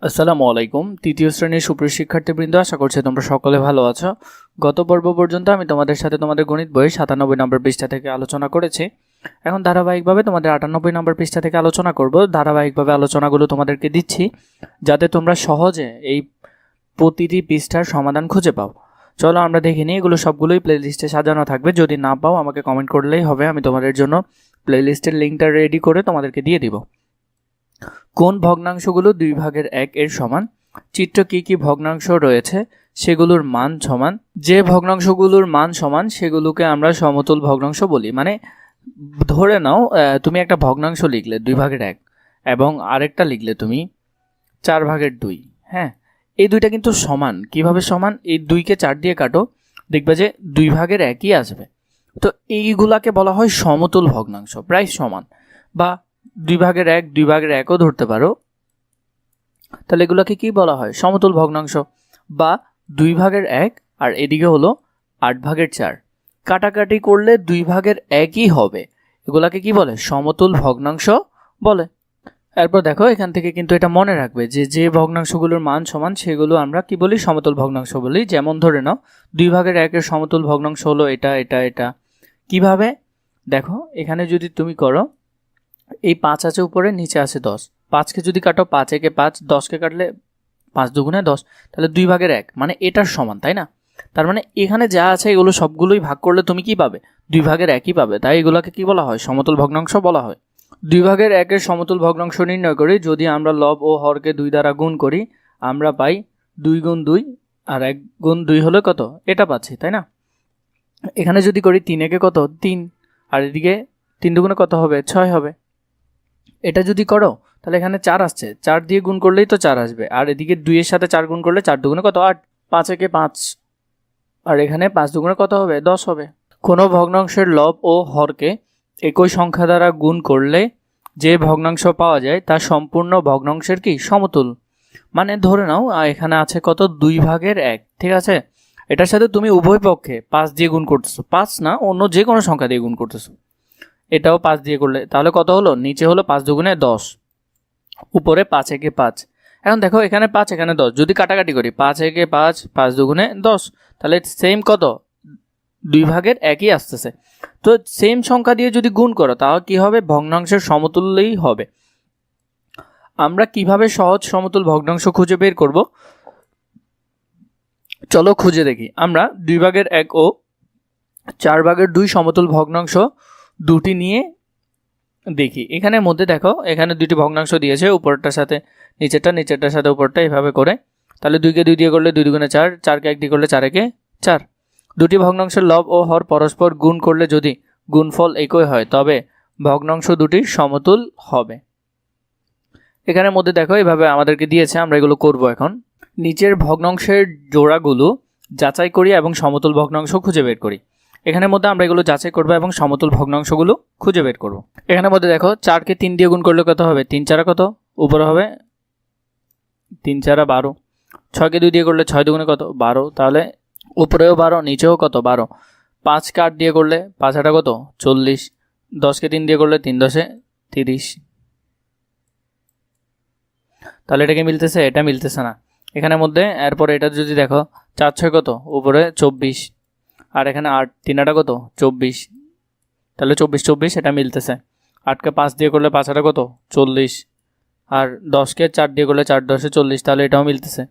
আসসালামু আলাইকুম। তৃতীয় শ্রেণীর সুপ্রিয় শিক্ষার্থীবৃন্দ, আশা করছি তোমরা সকলে ভালো আছো। গত পর্ব পর্যন্ত আমি তোমাদের সাথে তোমাদের গণিত বইয়ের 97 নম্বর পৃষ্ঠা থেকে আলোচনা করেছি। এখন ধারাবাহিকভাবে তোমাদের 98 নম্বর পৃষ্ঠা থেকে আলোচনা করব। ধারাবাহিকভাবে আলোচনাগুলো তোমাদেরকে দিচ্ছি যাতে তোমরা সহজে এই প্রতিটি পৃষ্ঠার সমাধান খুঁজে পাও। চলো আমরা দেখে নিই। এগুলো সবগুলোই প্লেলিস্টে সাজানো থাকবে। যদি না পাও আমাকে কমেন্ট করলেই হবে, আমি তোমাদের জন্য প্লেলিস্টের লিঙ্কটা রেডি করে তোমাদেরকে দিয়ে দিব। কোন ভগ্নাংশগুলো 2/1 এর সমান? চিত্র কি কি ভগ্নাংশ রয়েছে সেগুলোর মান সমান? যে ভগ্নাংশগুলোর মান সমান সেগুলোকে আমরা সমতুল ভগ্নাংশ বলি। মানে ধরে নাও তুমি একটা ভগ্নাংশ লিখলে 2/1 এবং আরেকটা লিখলে তুমি 4/2। হ্যাঁ, এই দুইটা কিন্তু সমান। কিভাবে সমান? এই 2কে 4 দিয়ে কাটো, দেখবে যে 2/1ই আসবে। তো এইগুলাকে বলা হয় সমতুল ভগ্নাংশ, প্রায় সমান। বা 2/1 2/1ও ধরতে পারো। তাহলে এগুলোকে কি বলা হয়? সমতুল ভগ্নাংশ। বা 2/1 আর এদিকে হলো 8/4। কাটাকাটি করলে 2/1ই হবে। এগুলাকে কি বলে? সমতুল ভগ্নাংশ বলে। এরপর দেখো, এখান থেকে কিন্তু এটা মনে রাখবে যে যে ভগ্নাংশগুলোর মান সমান সেগুলো আমরা কি বলি? সমতুল ভগ্নাংশ বলি। যেমন ধরে নাও 2/1 এর সমতুল ভগ্নাংশ হলো এটা এটা এটা। কিভাবে? দেখো, এখানে যদি তুমি করো, এই 5 আছে উপরে, নিচে আছে 10। 5কে যদি কাটো, 5 একে 5, 10কে কাটলে 5 দুগুণে 10, তাহলে 2/1 মানে এটার সমান, তাই না? তার মানে এখানে যা আছে এগুলো সবগুলোই ভাগ করলে তুমি কি পাবে? 2/1ই পাবে। তাই এগুলোকে কি বলা হয়? সমতুল ভগ্নাংশ বলা হয়। 2/1 এর সমতুল ভগ্নাংশ নির্ণয় করি। যদি আমরা লব ও হরকে 2 দ্বারা গুণ করি, আমরা পাই 2 গুণ 2, আর 1 গুণ 2 হলে কত? এটা পাচ্ছি, তাই না? এখানে যদি করি 3 একে কত? 3, আর এদিকে 3 দুগুণে কত হবে? 6 হবে। এটা যদি করো তাহলে এখানে 4 আসছে, 4 দিয়ে গুণ করলেই তো 4 আসবে। আর এদিকে 2 এর সাথে 4 গুণ করলে 4 দুগুণে কত? 8। 5 একে 5, আর এখানে 5 দুগুণে কত হবে? 10 হবে। কোনো ভগ্নাংশের লব ও হরকে একই সংখ্যা দ্বারা গুণ করলে যে ভগ্নাংশ পাওয়া যায় তা সম্পূর্ণ ভগ্নাংশের কি? সমতুল। মানে ধরে নাও এখানে আছে কত? 2/1। ঠিক আছে, এটার সাথে তুমি উভয় পক্ষে 5 দিয়ে গুণ করতেছো। 5 না, অন্য যে কোনো সংখ্যা দিয়ে গুণ করতেছো। এটাও 5 দিয়ে করলে তাহলে কত হলো? নিচে হলো 5 দুগুণে 10, উপরে 5 একে 5। এখন দেখো, এখানে 5 এখানে 10, যদি কাটাকাটি করি 5 একে 5, 5 দুগুণে 10, তাহলে সেম কত? 2/1ই আসতেছে। তো সেম সংখ্যা দিয়ে যদি গুণ করো তাহলে কি হবে? ভগ্নাংশের সমতুল্যই হবে। আমরা কিভাবে সহজ সমতুল ভগ্নাংশ খুঁজে বের করব? চলো খুঁজে দেখি। আমরা 2/1 ও 4/2 সমতুল ভগ্নাংশ দুটি নিয়ে দেখি। এখানের মধ্যে দেখো, এখানে দুটি ভগ্নাংশ দিয়েছে, উপরটার সাথে নিচেরটা, নিচেরটার সাথে উপরটা, এভাবে করে। তাহলে 2কে 2 দিয়ে করলে 2 দুগুণে 4, 4কে 1 দিয়ে করলে 4 একে 4। দুটি ভগ্নাংশের লব ও হর পরস্পর গুণ করলে যদি গুণফল একই হয় তবে ভগ্নাংশ দুটি সমতুল হবে। এখানের মধ্যে দেখো এভাবে আমাদেরকে দিয়েছে, আমরা এগুলো করব। এখন নিচের ভগ্নাংশের জোড়াগুলো যাচাই করি এবং সমতুল ভগ্নাংশ খুঁজে বের করি। এখানের মধ্যে আমরা এগুলো যাচাই করব এবং সমতুল ভগ্নাংশগুলো খুঁজে বের করব। এখানের মধ্যে দেখো, 4কে 3 দিয়ে গুণ করলে কত হবে? 3 4 কত? উপরে হবে 3 4 12। 6কে 2 দিয়ে করলে 6 দুগুণে কত? 12, তাহলে উপরেও 12, নিচেও কত? 12। 5কে 8 দিয়ে করলে 5 8 কত? 40। 10কে 3 দিয়ে করলে 3 10 30। তাহলে এটা কি মিলতেছে? এটা মিলতেছে না। এখানের মধ্যে এরপরে এটা যদি দেখো, 4 6 কত? উপরে 24, আর এখানে 8 3 8 কত? 24। তাহলে 24 24, এটা মিলতেছে। 8কে 5 দিয়ে করলে 5 8 কত? 40, আর 10কে 4 দিয়ে করলে 4 10 40, তাহলে এটাও মিলতেছে।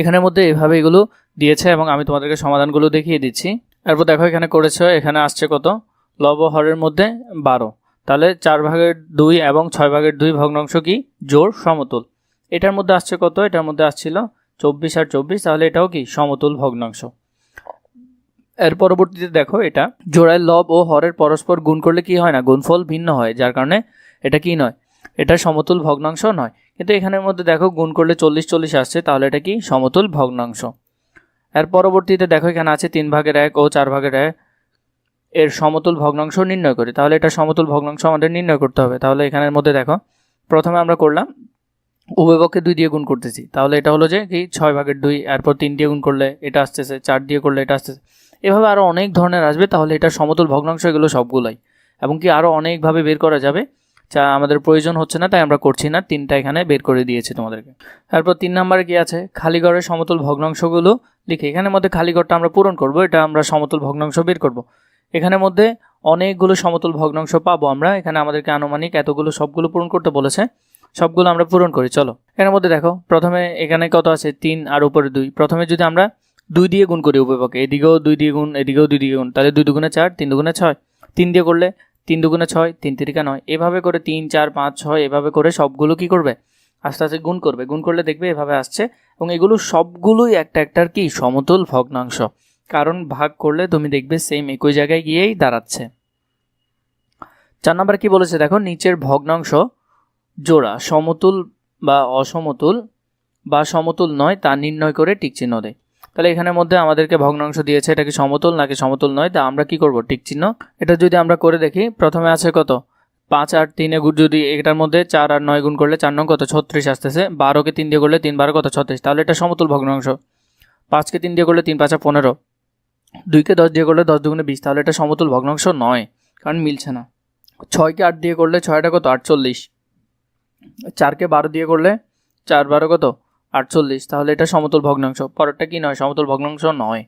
এখানের মধ্যে এভাবে এগুলো দিয়েছে এবং আমি তোমাদেরকে সমাধানগুলো দেখিয়ে দিচ্ছি। এরপর দেখো, এখানে করেছে, এখানে আসছে কত? লব ও হরের মধ্যে 12। তাহলে 4/2 এবং 6/2 ভগ্নাংশ কি? জোড় সমতুল। এটার মধ্যে আসছে কত? এটার মধ্যে আসছিল 24 আর 24, তাহলে এটাও কি? সমতুল ভগ্নাংশ। এর পরবর্তীতে দেখো, এটা জোড়ায় লব ও হরের পরস্পর গুণ করলে কি হয় না? গুণফল ভিন্ন হয়, যার কারণে এটা কি নয়? এটা সমতুল ভগ্নাংশ নয়। কিন্তু এখানের মধ্যে দেখো গুণ করলে 40 40 আসছে, তাহলে এটা কি? সমতুল ভগ্নাংশ। এর পরবর্তীতে দেখো, এখানে আছে 3/1 ও 4/1 এর সমতুল ভগ্নাংশ নির্ণয় করি। তাহলে এটা সমতুল ভগ্নাংশ আমাদের নির্ণয় করতে হবে। তাহলে এখানের মধ্যে দেখো, প্রথমে আমরা করলাম উভয় পক্ষে 2 দিয়ে গুণ করতেছি। তাহলে এটা হলো যে কি? 6/2। এরপর 3 দিয়ে গুণ করলে এটা আসতেছে, 4 দিয়ে করলে এটা আসতেছে। এভাবে আরও অনেক ধরনের আসবে। তাহলে এটা সমতুল ভগ্নাংশ, এগুলো সবগুলোই। এবং কি আরও অনেকভাবে বের করা যাবে। আমাদের প্রয়োজন হচ্ছে না, তাই আমরা করছি না, 3টা এখানে বের করে দিয়েছি তোমাদেরকে। তারপর 3 নম্বরে কি আছে, খালি ঘরের সমতুল ভগ্নাংশগুলো লিখে এখানের মধ্যে খালি ঘরটা আমরা পূরণ করব, এটা আমরা সমতুল ভগ্নাংশ বের করব। এখানের মধ্যে অনেকগুলো সমতুল ভগ্নাংশ পাবো আমরা, এখানে আমাদেরকে আনুমানিক এতগুলো সবগুলো পূরণ করতে বলেছে, সবগুলো আমরা পূরণ করি। চলো এর মধ্যে দেখো প্রথমে এখানে কত আছে 3 আর উপরে 2। প্রথমে যদি আমরা 2 দিয়ে গুণ করি উভয়পক্ষে, এদিকেও 2 দিয়ে গুণ এদিকেও 2 দিয়ে গুণ, তাহলে 2 দুগুণে 4 3 দুগুণে 6, 3 দিয়ে করলে 3 দুগুণে 6 3 তিরিকা 9, এভাবে করে 3 4 5 6 এভাবে করে সবগুলো কি করবে আস্তে আস্তে গুণ করবে। গুণ করলে দেখবে এভাবে আসছে, এবং এগুলো সবগুলোই একটা একটার কি সমতুল ভগ্নাংশ, কারণ ভাগ করলে তুমি দেখবে সেম একই জায়গায় গিয়েই দাঁড়াচ্ছে। 4 নম্বর কি বলেছে দেখো, নিচের ভগ্নাংশ জোড়া সমতুল বা অসমতুল বা সমতুল নয় তা নির্ণয় করে টিক চিহ্ন দেয়। তাহলে এখানের মধ্যে আমাদেরকে ভগ্নাংশ দিয়েছে, এটা কি সমতুল নাকি সমতুল নয়, তা আমরা কি করব টিক চিহ্ন। এটা যদি আমরা করে দেখি, প্রথমে আছে কত 5 আর 3 গুণ, যদি এটার মধ্যে 4 আর 9 গুণ করলে 4 9 কত 36 আসতেছে, 12কে 3 দিয়ে করলে 3 12 কত 36, তাহলে এটা সমতুল ভগ্নাংশ। 5কে 3 দিয়ে করলে 3 5 15, 2কে 10 দিয়ে করলে 10 দুগুণে 20, তাহলে এটা সমতুল ভগ্নাংশ নয়, কারণ মিলছে না। 6কে 8 দিয়ে করলে 6টা কত 48, 4কে 12 দিয়ে করলে 4 12 কত 48, তাহলে এটা সমতুল ভগ্নাংশ। পরেরটা কি নয়, সমতুল ভগ্নাংশ নয়।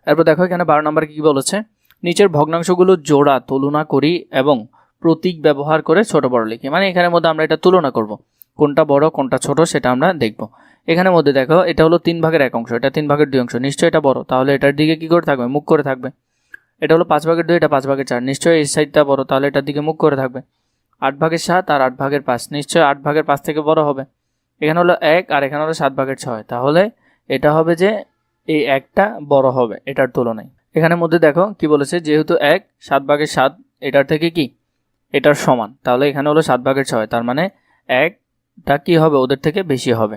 এরপর দেখো এখানে 12 নম্বর কি বলেছে, নিচের ভগ্নাংশগুলো জোড়া তুলনা করি এবং প্রতীক ব্যবহার করে ছোট বড় লিখি। মানে এখানের মধ্যে আমরা এটা তুলনা করব, কোনটা বড় কোনটা ছোট সেটা আমরা দেখব। এখানের মধ্যে দেখো এটা হলো 3 ভাগের 1 অংশ, এটা 3 ভাগের 2 অংশ, নিশ্চয়ই এটা বড়, তাহলে এটার দিকে কি করে থাকবে মুখ করে থাকবে। এটা হলো 5 ভাগের 2, এটা 5 ভাগের 4, নিশ্চয়ই এই সাইডটা বড়, তাহলে এটার দিকে মুখ করে থাকবে। 8 ভাগের 7 আর 8 ভাগের 5, নিশ্চয়ই 8 ভাগের 5 থেকে বড় হবে। এখানে হলো 1 আর এখানে হলো 7 ভাগের 6, তাহলে এটা হবে যে এই 1টা বড় হবে এটার তুলনায়। এখানের মধ্যে দেখো কি বলেছে, যেহেতু 1 7 ভাগের 7 এটার থেকে কি এটার সমান, তাহলে এখানে হলো 7 ভাগের 6, তার মানে 1টা কি হবে ওদের থেকে বেশি হবে।